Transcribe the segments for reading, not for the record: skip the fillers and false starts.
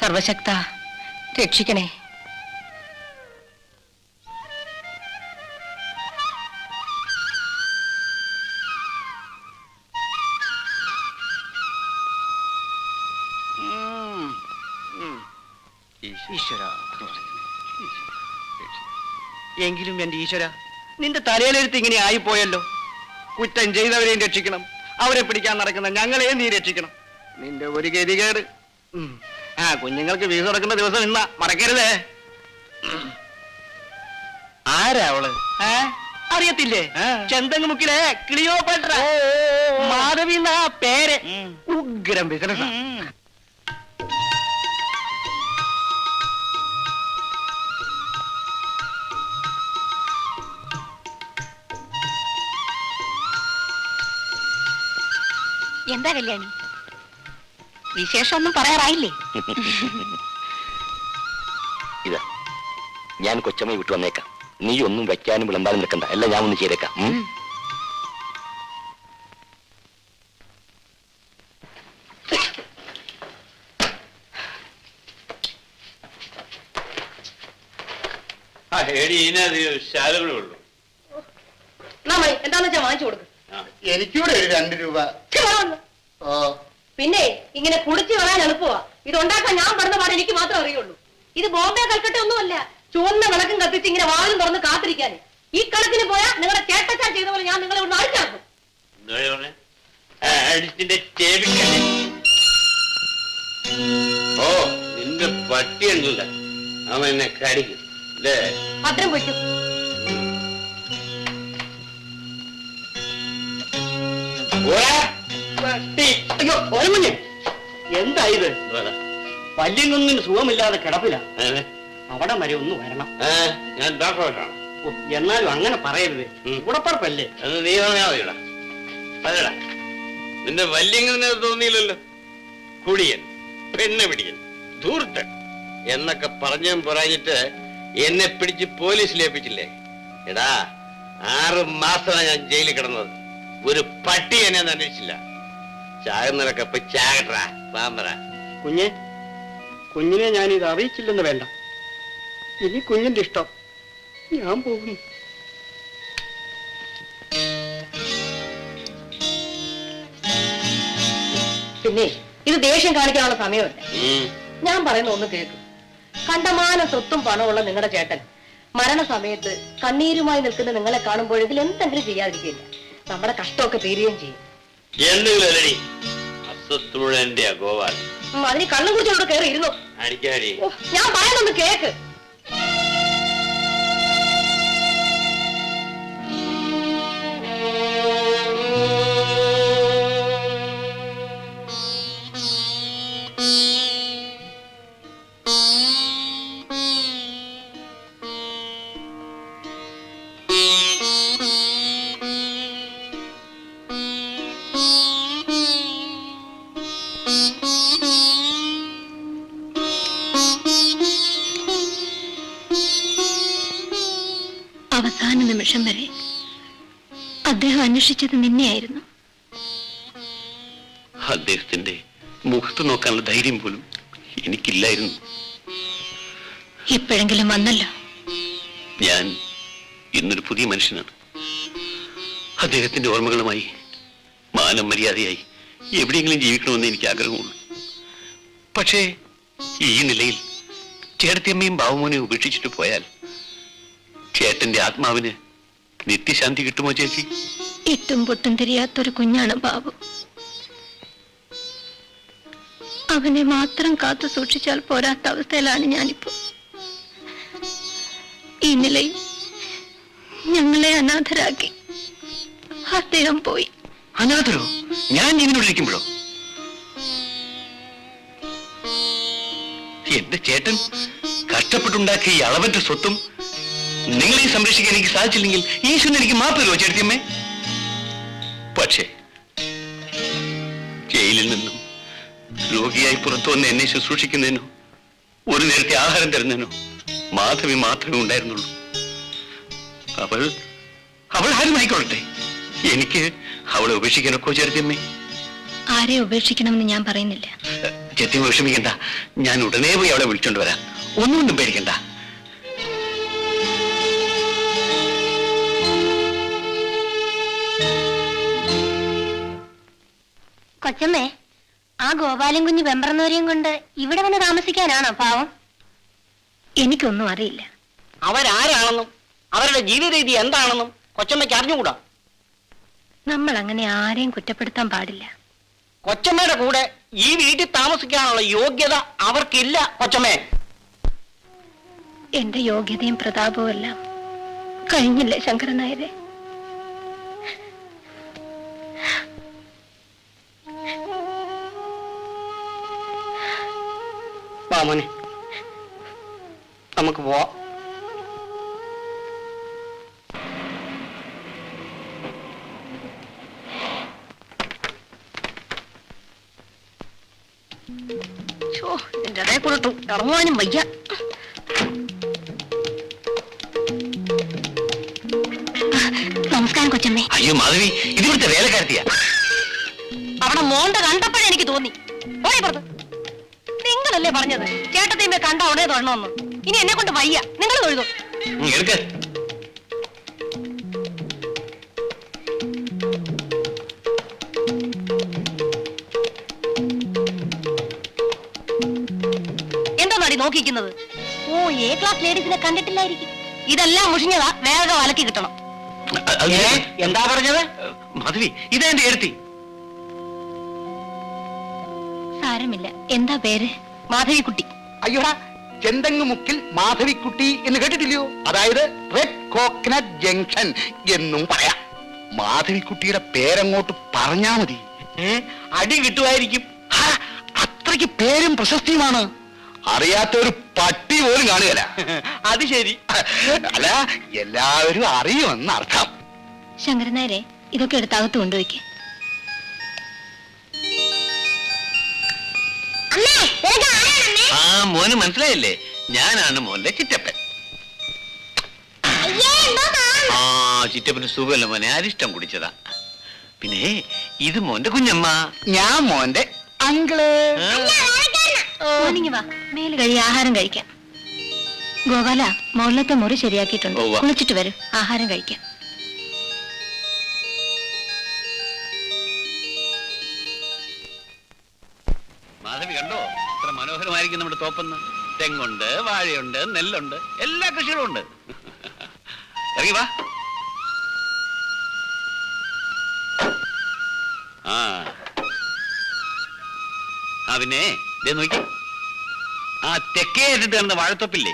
സർവശക്ത രക്ഷിക്കണേ. ഈശ്വര, എങ്കിലും എന്റെ ഈശ്വര, നിന്റെ തലയിലെടുത്ത് ഇങ്ങനെ ആയിപ്പോയല്ലോ. കുറ്റം ചെയ്തവരെയും രക്ഷിക്കണം, അവരെ പിടിക്കാൻ നടക്കുന്ന ഞങ്ങളെയും നീ രക്ഷിക്കണം. നിന്റെ ഒരു ഗതികേട്. കുഞ്ഞുങ്ങൾക്ക് വീസ് നടക്കുന്ന ദിവസം ഇന്ന മറക്കരുതേ. ആരാ അവള്? അറിയത്തില്ലേ? ചെന്തങ്ങുമുക്കിലെ ക്ലിയോപാട്ര, മാധവി എന്നാ പേര്. ഉഗ്രം ബിസിനസ്. എന്താ കല്യാണി, വിശേഷമൊന്നും പറയാറായില്ലേ? ഇതാ ഞാൻ കൊച്ചമ്മ വിട്ടു വന്നേക്കാം. നീ ഒന്നും വെക്കാനും വിളമ്പാനും നിൽക്കണ്ട, എല്ലാം ഞാൻ ഒന്ന് ചെയ്തേക്കാം. എന്താന്ന് വെച്ചാ വാങ്ങിച്ചു കൊടുക്കും. എനിക്കൂടെ ഒരു 2 രൂപ. പിന്നെ ഇങ്ങനെ കുടിച്ചു കളയാൻ എളുപ്പമാ. ഇത് ഉണ്ടാക്കാൻ ഞാൻ പറഞ്ഞ പാട് എനിക്ക് മാത്രമേ അറിയുള്ളൂ. ഇത് ബോംബെ കൽക്കട്ട ഒന്നുമല്ല. ചുവന്ന വിളക്കും കത്തിച്ച് ഇങ്ങനെ വാലും തുറന്ന് കാത്തിരിക്കാൻ. ഈ കണക്കിന് പോയാ നിങ്ങളുടെ ചേട്ടച്ചാൻ ചെയ്ത പോലെ ഞാൻ നിങ്ങളെ ഇവിടെ അഴിച്ചാക്കും. ഓ, നിന്റെ പട്ടിയുണ്ടല്ല, അവൻ എന്നെ കടിക്കും. ഭദ്രം പൊയ്ക്കും. എന്താ ഇത്? വല്യങ്ങൊന്നിന് സുഖമില്ലാതെ കിടപ്പില്ല. അവിടെ വരെ ഒന്ന് വരണം. ഞാൻ ഡോക്ടറെ. എന്നാലും അങ്ങനെ പറയരുത്, ഉടപ്പറപ്പല്ലേ. നീ പറഞ്ഞാ മതിടാ. അതെടാ, നിന്റെ വല്യങ്ങനെ തോന്നിയില്ലല്ലോ. കുടിയൻ, പെണ്ണ് പിടിയൻ, ധൂർത്തൻ എന്നൊക്കെ പറഞ്ഞും പറഞ്ഞിട്ട് എന്നെ പിടിച്ച് പോലീസിലേപ്പിച്ചില്ലേ? എടാ, 6 മാസമാണ് ഞാൻ ജയിലിൽ കിടന്നത്. ഒരു പട്ടി എന്നെ അന്വേഷിച്ചില്ല. ചാകുന്നവരൊക്കെ ഇപ്പൊ ചാകട്ടാ പാമ്പറ. കുഞ്ഞിനെ ഞാനിത് അറിയിച്ചില്ലെന്ന് വേണ്ട. ഇനി കുഞ്ഞിന്റെ ഇഷ്ടം. ഞാൻ പോകുന്നു. പിന്നെ ഇത് ദേഷ്യം കാണിക്കാനുള്ള സമയമല്ല. ഞാൻ പറയുന്ന ഒന്ന് കേൾക്കും. കണ്ടമാനം സ്വത്തും പണമുള്ള നിങ്ങളുടെ ചേട്ടൻ മരണസമയത്ത് കണ്ണീരുമായി നിൽക്കുന്ന നിങ്ങളെ കാണുമ്പോഴെങ്കിൽ എന്തെങ്കിലും ചെയ്യാതിരിക്കില്ല. നമ്മുടെ കഷ്ടമൊക്കെ തീരുകയും ചെയ്യും. അതിന് കള്ളം കുടിച്ചോട് കയറി ഇരുന്നു. ഞാൻ പറയുന്നൊന്ന് കേക്ക്. അവസാന നിമിഷം വരെ അദ്ദേഹം അന്വേഷിച്ചത് നിന്നെയായിരുന്നു. അദ്ദേഹത്തിന്റെ മുഖത്ത് നോക്കാനുള്ള ധൈര്യം പോലും എനിക്കില്ലായിരുന്നു. ഇപ്പോഴെങ്കിലും വന്നല്ലോ. ഞാൻ ഇന്നൊരു പുതിയ മനുഷ്യനാണ്. അദ്ദേഹത്തിന്റെ ഓർമ്മകളുമായി മാനം മര്യാദയായി എവിടെയെങ്കിലും ജീവിക്കണമെന്ന് എനിക്ക് ആഗ്രഹമുള്ളൂ. പക്ഷേ ഈ നിലയിൽ ചേട്ടത്തിയമ്മയും ബാബുമോനെയും ഉപേക്ഷിച്ചിട്ട് പോയാൽ ചേട്ടന്റെ ആത്മാവിന് നിത്യശാന്തി കിട്ടുമോ ചേച്ചി? ഇട്ടും പൊട്ടും തിരിയാത്തൊരു കുഞ്ഞാണ് ബാബു. അവനെ മാത്രം കാത്തു സൂക്ഷിച്ചാൽ പോരാത്ത അവസ്ഥയിലാണ് ഞാനിപ്പോ. ഈ നിലയിൽ ഞങ്ങളെ അനാഥരാക്കി അദ്ദേഹം പോയി. അനാഥരോ? ഞാൻ ജീവനോടിരിക്കുമ്പോഴോ? എന്റെ ചേട്ടൻ കഷ്ടപ്പെട്ടുണ്ടാക്കിയ ഈ അളവറ്റ സ്വത്തും നിങ്ങളെ സംരക്ഷിക്കാൻ എനിക്ക് സാധിച്ചില്ലെങ്കിൽ ഈശ്വരൻ എനിക്ക് മാപ്പ് തരുമോ ചേട്ടത്തിയമ്മേ? പക്ഷേ ജയിലിൽ നിന്നും രോഗിയായി പുറത്തു വന്ന് എന്നെ ശുശ്രൂഷിക്കുന്നതിനോ ഒരു നേരത്തെ ആഹാരം തരുന്നതിനോ മാധവി മാത്രമേ ഉണ്ടായിരുന്നുള്ളൂ. അവൾ ആരുമായിക്കൊള്ളട്ടെ, എനിക്ക് അവളെ ഉപേക്ഷിക്കാനൊക്കെ ചേർത്തിയമ്മേ. ആരെ ഉപേക്ഷിക്കണമെന്ന് ഞാൻ പറയുന്നില്ല. ചെത്തിയമ്മ വിഷമിക്കണ്ട, ഞാൻ ഉടനെ പോയി അവളെ വിളിച്ചോണ്ട് വരാം. ഒന്നുകൊണ്ടും പേടിക്കണ്ട. കൊച്ചമ്മേ, ആ ഗോപാലൻ കുഞ്ഞ് വെമ്പറന്നവരെയും കൊണ്ട് ഇവിടെ വന്ന് താമസിക്കാനാണോ പാവം? എനിക്കൊന്നും അറിയില്ല. അവരാരാണെന്നും അവരുടെ ജീവിത രീതി എന്താണെന്നും കൊച്ചമ്മയ്ക്ക് അറിഞ്ഞുകൂടാ. നമ്മൾ അങ്ങനെ ആരെയും കുറ്റപ്പെടുത്താൻ പാടില്ല. കൊച്ചമ്മയുടെ കൂടെ ഈ വീട്ടിൽ താമസിക്കാനുള്ള യോഗ്യത അവർക്കില്ല കൊച്ചമ്മേ. എന്റെ യോഗ്യതയും പ്രതാപവും എല്ലാം കഴിഞ്ഞില്ലേ ശങ്കരൻ നായരെ? മോനെ, നമുക്ക് പോവാം. എന്റെ അതേ കൊടുത്തു ഇറങ്ങുവാനും വയ്യ. നമസ്കാരം കൊച്ചമ്മേ. അയ്യോ മാധവി, ഇതിവിടുത്തെ വേലക്കാരത്തിയാ. അവിടെ മോണ്ട കണ്ടപ്പോഴേ എനിക്ക് തോന്നി. ഓടി പുറത്ത്. നിങ്ങളല്ലേ പറഞ്ഞത് ചേട്ടത്തിയമ്മ കണ്ട ഉടനെ തൊഴണമെന്ന്? ഇനി എന്നെ കൊണ്ട് വയ്യ, നിങ്ങൾ തൊഴുതു. എടുക്ക. എന്താണടി നോക്കിക്കുന്നത്? ഓ, എ ക്ലാസ് ലേഡീസിനെ കണ്ടിട്ടില്ലായിരിക്കും. ഇതെല്ലാം മുഷിഞ്ഞതാ, വേഗം വലക്കി കിട്ടണം. എന്താ പറഞ്ഞത്? മാധവി, ഇതാ എന്റെ എടുത്തി. സാരമില്ല. എന്താ പേര്? മാധവിക്കുട്ടി. അയ്യോടാ, ചെന്തങ്ങുമുക്കിൽ മാധവിക്കുട്ടി എന്ന് കേട്ടിട്ടില്ലയോ? അതായത് റെഡ് കോക്കനട്ട് ജംഗ്ഷൻ എന്നും പറയാം. മാധവിക്കുട്ടിയുടെ പേരങ്ങോട്ട് പറഞ്ഞാ മതി, അടി കിട്ടുമായിരിക്കും. അത്രയ്ക്ക് പേരും പ്രശസ്തിയുമാണ്. അറിയാത്ത ഒരു പട്ടി പോലും കാണുകയില്ല. അത് ശരി. അല്ല, എല്ലാവരും അറിയുമെന്ന് അർത്ഥം. ശങ്കരൻ നായരെ, ഇതൊക്കെ എടുത്ത് അകത്ത് കൊണ്ടുപോയിക്കേ. ആ മോന് മനസ്സിലായില്ലേ? ഞാനാണ് മോന്റെ ചിറ്റപ്പൻ. ആ, ചിറ്റപ്പന് സുഖമല്ല മോനെ, അരിഷ്ടം കുടിച്ചതാ. പിന്നെ ഇത് മോന്റെ കുഞ്ഞമ്മ. ഞാൻ മോന്റെ അങ്കിള്. മോർണിംഗ് വാ, മേല് കഴി ആഹാരം കഴിക്കാം. ഗോപാല, മുകളിലത്തെ മുറി ശരിയാക്കിയിട്ടുണ്ട്. ഉവ്വ. കുളിച്ചിട്ട് വരും, ആഹാരം കഴിക്കാം. മാധവി കണ്ടോ ഇത്ര മനോഹരമായിരിക്കും നമ്മുടെ തോപ്പെന്ന്? തെങ്ങുണ്ട്, വാഴയുണ്ട്, നെല്ലുണ്ട്, എല്ലാ കൃഷികളും ഉണ്ട്. ഇറങ്ങി വാ. ആ പിന്നെ ദേ നോക്കി, ആ തെക്കേ അറ്റത്ത് കാണുന്ന വാഴത്തോപ്പില്ലേ,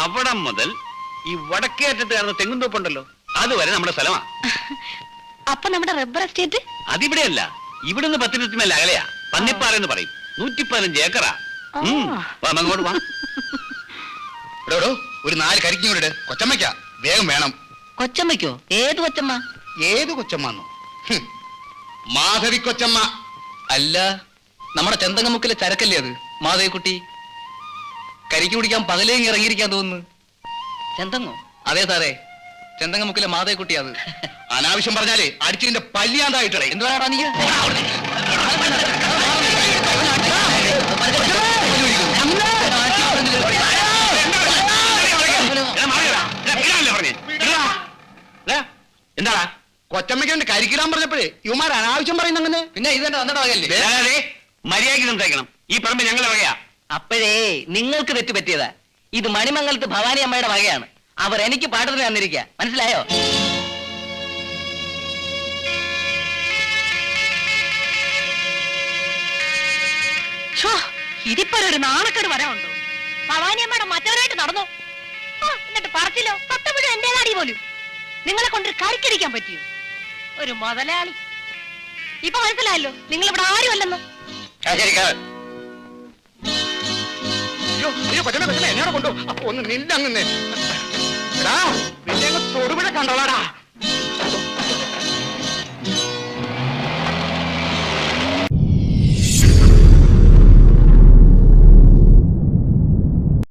അവിടെ മുതൽ ഈ വടക്കേ അറ്റത്ത് കാണുന്ന തെങ്ങുംതോപ്പുണ്ടല്ലോ, അതുവരെ നമ്മുടെ സ്ഥലമാ. അപ്പൊ നമ്മുടെ റബ്ബർ എസ്റ്റേറ്റ്? അതിവിടെയല്ല, ഇവിടുന്ന് 10 മിനിറ്റ് മേലെ അകലെയാ. പന്നിപ്പാറ എന്ന് പറയും. 115 ഏക്കറാ. അങ്ങോട്ട് വാ. എടോ, ഒരു 4 കരിക്കൂടെ കൊച്ചമ്മയ്ക്കാ, വേഗം വേണം. കൊച്ചമ്മയ്ക്കോ? ഏത് കൊച്ചമ്മ? ഏത് കൊച്ചമ്മന്നോ? മാധവി കൊച്ചമ്മ. അല്ല, നമ്മുടെ ചെന്തങ്ങമുക്കിലെ ചരക്കല്ലേ അത്? മാധവിക്കുട്ടി കരിക്ക് കുടിക്കാൻ പകലേ ഇറങ്ങിയിരിക്കാൻ തോന്നുന്നു. ചെന്തങ്ങോ? അതെ സാറേ, ചെന്തങ്ങമുക്കിലെ മാധവിക്കുട്ടി അത്. അനാവശ്യം പറഞ്ഞാലേ അടിച്ചിന്റെ പല്ലിയാണ്ടായിട്ടേ. എന്തുവാടാ നീ? എന്താടാ കൊച്ചമ്മയ്ക്ക് കരിക്കിടാൻ പറഞ്ഞപ്പോഴേ ഇവന്മാർ അനാവശ്യം പറയുന്നങ്ങനെ. പിന്നെ ഇതെന്താ തന്നട വകയല്ലേ? മര്യാദയ്ക്ക് സംസാരിക്കണം. ഈ പറമ്പ് ഞങ്ങളെ വകയാ. അപ്പോഴേ നിങ്ങൾക്ക് തെറ്റ് പറ്റിയതാ. ഇത് മണിമംഗലത്ത് ഭവാനി അമ്മയുടെ വകയാണ്. അവർ എനിക്ക് പാട്ടത്തിന് തന്നിരിക്കുക, മനസ്സിലായോ? ഇതിപ്പോ ഒരു നാണക്കേട് വരാനുണ്ടോ? ഭവാനിയമ്മയുടെ മറ്റവരായിട്ട് നടന്നു. എന്നിട്ട് പറച്ചില്ലോ സത്തമിഴും എന്റെ നാടി പോലും. നിങ്ങളെ കൊണ്ടൊരു കരിക്കടിക്കാൻ പറ്റിയോ? ഒരു മുതലാളി. ഇപ്പൊ മനസ്സിലായല്ലോ നിങ്ങൾ ഇവിടെ ആരുമല്ലെന്ന്. അയ്യോ കൊച്ചമ്മ കൊച്ചമ്മ എന്നോട് കൊണ്ടു. അപ്പൊ ഒന്ന് നിന്നങ്ങ് തൊടുപുഴ കണ്ടോളാടാ.